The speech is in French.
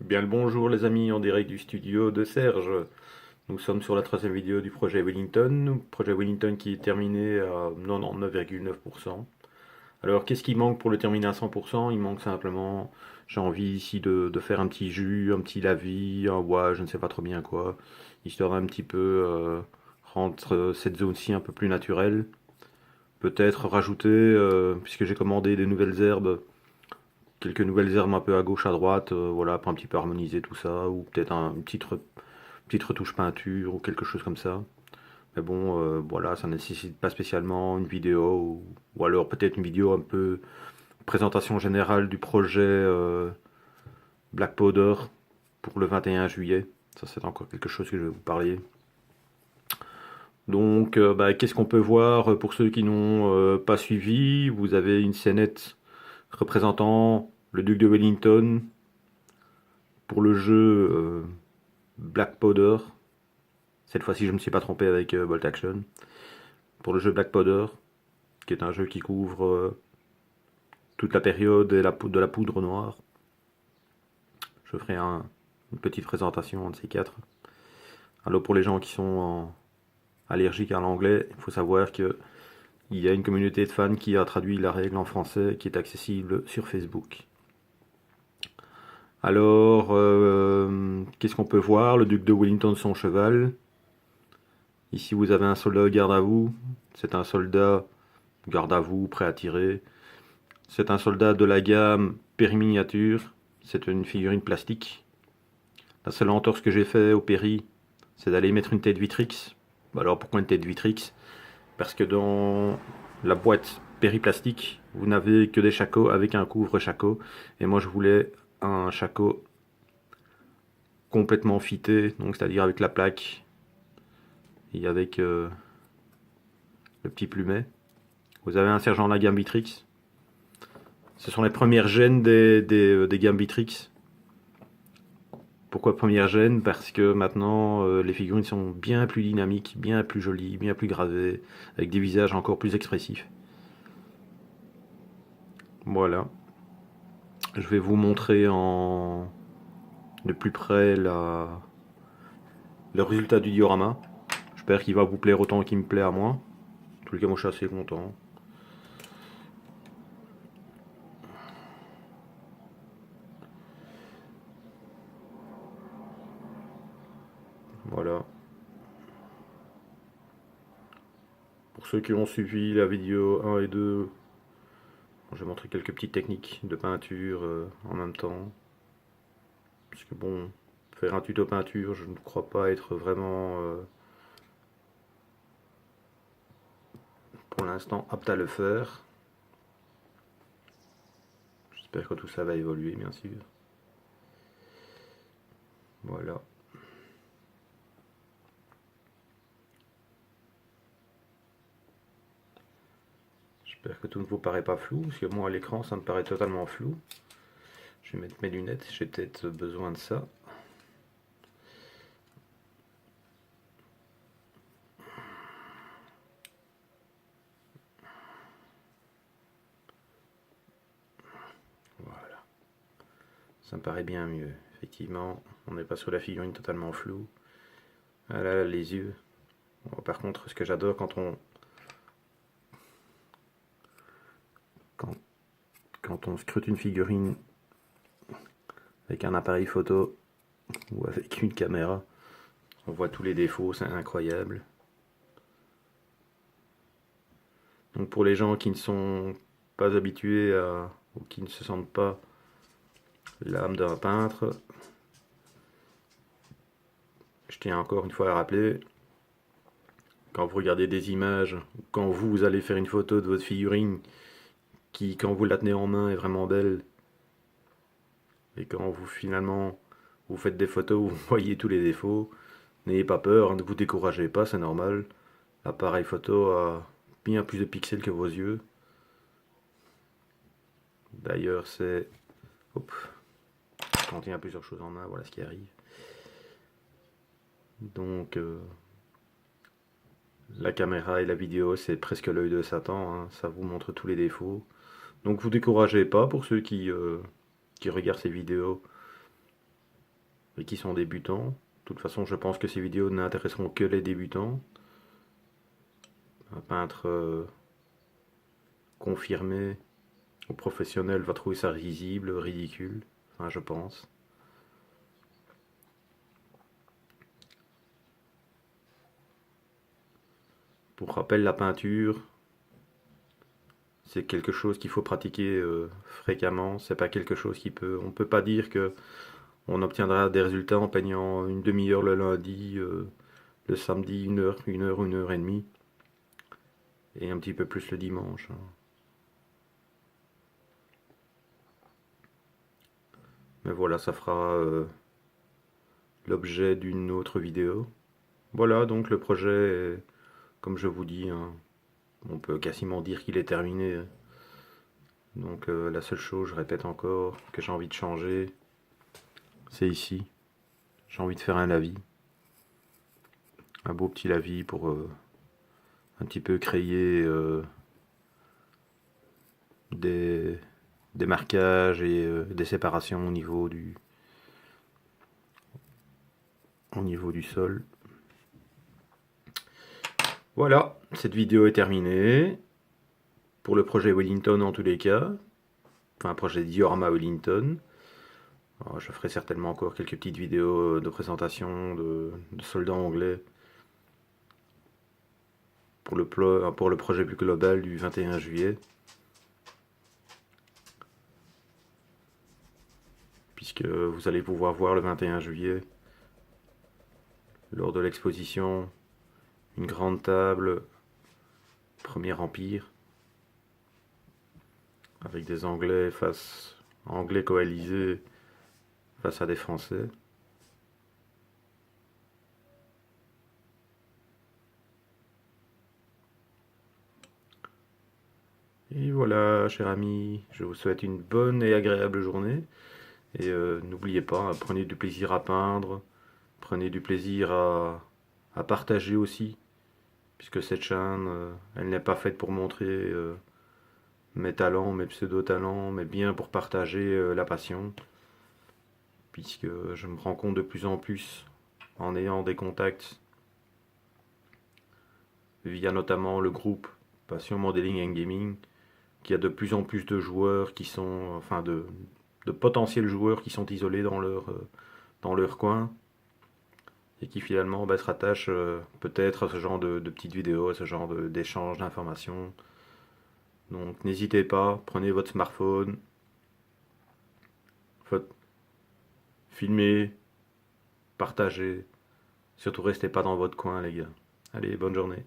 Bien le bonjour les amis en direct du studio de Serge. Nous sommes sur la troisième vidéo du projet Wellington qui est terminé à 99,9%. Alors qu'est-ce qui manque pour le terminer à 100%? Il manque simplement, j'ai envie ici de faire un petit jus, un petit lavis, un ouais, je ne sais pas trop bien quoi, histoire d'un petit peu rendre cette zone-ci un peu plus naturelle. Peut-être rajouter, puisque j'ai commandé des nouvelles herbes, quelques nouvelles herbes un peu à gauche, à droite, voilà, pour un petit peu harmoniser tout ça, ou peut-être une petite retouche peinture ou quelque chose comme ça. Mais bon, voilà, ça ne nécessite pas spécialement une vidéo, ou alors peut-être une vidéo un peu présentation générale du projet Black Powder pour le 21 juillet. Ça, c'est encore quelque chose que je vais vous parler. Donc, bah, qu'est-ce qu'on peut voir pour ceux qui n'ont pas suivi? Vous avez une scénette représentant le duc de Wellington pour le jeu Black Powder. Cette fois-ci, je ne me suis pas trompé avec Bolt Action. Pour le jeu Black Powder, qui est un jeu qui couvre toute la période et de la poudre noire. Je ferai une petite présentation de ces quatre. Alors pour les gens qui sont allergiques à l'anglais, il faut savoir qu'il y a une communauté de fans qui a traduit la règle en français qui est accessible sur Facebook. Alors, qu'est-ce qu'on peut voir? Le duc de Wellington, son cheval. Ici, vous avez un soldat garde à vous. C'est un soldat garde à vous, prêt à tirer. C'est un soldat de la gamme Péri-Miniature. C'est une figurine plastique. La seule entorse que j'ai fait au Péri, c'est d'aller mettre une tête Vitrix. Alors pourquoi une tête Vitrix? Parce que dans la boîte Péri-Plastique, vous n'avez que des shakos avec un couvre-shako. Et moi je voulais un shako complètement fité, donc c'est-à-dire avec la plaque et avec le petit plumet. Vous avez un sergent de la gamme Vitrix. Ce sont les premières gènes des gammes Vitrix. Pourquoi première gène? Parce que maintenant les figurines sont bien plus dynamiques, bien plus jolies, bien plus gravées, avec des visages encore plus expressifs. Voilà. Je vais vous montrer de plus près le résultat du diorama. J'espère qu'il va vous plaire autant qu'il me plaît à moi. En tout cas, moi je suis assez content. Voilà. Pour ceux qui ont suivi la vidéo 1 et 2, je vais montrer quelques petites techniques de peinture en même temps. Parce que bon, faire un tuto peinture, je ne crois pas être vraiment pour l'instant apte à le faire. J'espère que tout ça va évoluer, bien sûr. Voilà. J'espère que tout ne vous paraît pas flou, parce que moi à l'écran ça me paraît totalement flou. Je vais mettre mes lunettes, j'ai peut-être besoin de ça. Voilà. Ça me paraît bien mieux. Effectivement, on n'est pas sur la figurine totalement floue. Ah là, là, les yeux. Bon, par contre, ce que j'adore quand, quand on scrute une figurine avec un appareil photo ou avec une caméra, on voit tous les défauts, c'est incroyable. Donc pour les gens qui ne sont pas habitués ou qui ne se sentent pas l'âme d'un peintre, je tiens encore une fois à rappeler, quand vous regardez des images, quand vous allez faire une photo de votre figurine qui, quand vous la tenez en main, est vraiment belle, et quand vous finalement vous faites des photos où vous voyez tous les défauts, n'ayez pas peur, ne vous découragez pas, c'est normal. L'appareil photo a bien plus de pixels que vos yeux. D'ailleurs, c'est... Hop, quand il y a plusieurs choses en main, voilà ce qui arrive. Donc, la caméra et la vidéo, c'est presque l'œil de Satan, hein, ça vous montre tous les défauts. Donc, vous découragez pas pour ceux qui regardent ces vidéos. et qui sont débutants. De toute façon, je pense que ces vidéos n'intéresseront que les débutants. Un peintre confirmé ou professionnel va trouver ça risible, ridicule, enfin, je pense. Pour rappel, la peinture, c'est quelque chose qu'il faut pratiquer fréquemment. C'est pas quelque chose on peut pas dire que on obtiendra des résultats en peignant une demi-heure le lundi, le samedi une heure et demie, et un petit peu plus le dimanche. Mais voilà, ça fera l'objet d'une autre vidéo. Voilà, donc le projet, comme je vous dis, hein, on peut quasiment dire qu'il est terminé. Donc la seule chose, je répète encore, que j'ai envie de changer, c'est ici. J'ai envie de faire un lavis. Un beau petit lavis pour un petit peu créer des, des marquages et des séparations au niveau du sol. Voilà, cette vidéo est terminée. Pour le projet Wellington en tous les cas. Enfin, un projet Diorama Wellington. Alors, je ferai certainement encore quelques petites vidéos de présentation de soldats anglais pour le projet plus global du 21 juillet. Puisque vous allez pouvoir voir le 21 juillet, lors de l'exposition, une grande table Premier Empire, avec des Anglais coalisés face à des Français. Et voilà, cher ami, je vous souhaite une bonne et agréable journée. Et n'oubliez pas, prenez du plaisir à peindre, prenez du plaisir à partager aussi, puisque cette chaîne, elle n'est pas faite pour montrer mes talents, mes pseudo-talents, mais bien pour partager la passion, puisque je me rends compte de plus en plus, en ayant des contacts, via notamment le groupe Passion Modeling and Gaming, qu'il y a de plus en plus de joueurs qui sont, enfin de potentiels joueurs qui sont isolés dans leur coin, et qui finalement se rattachent peut-être à ce genre de petites vidéos, à ce genre d'échanges d'informations. Donc n'hésitez pas, prenez votre smartphone, filmez, partagez, surtout restez pas dans votre coin les gars. Allez, bonne journée.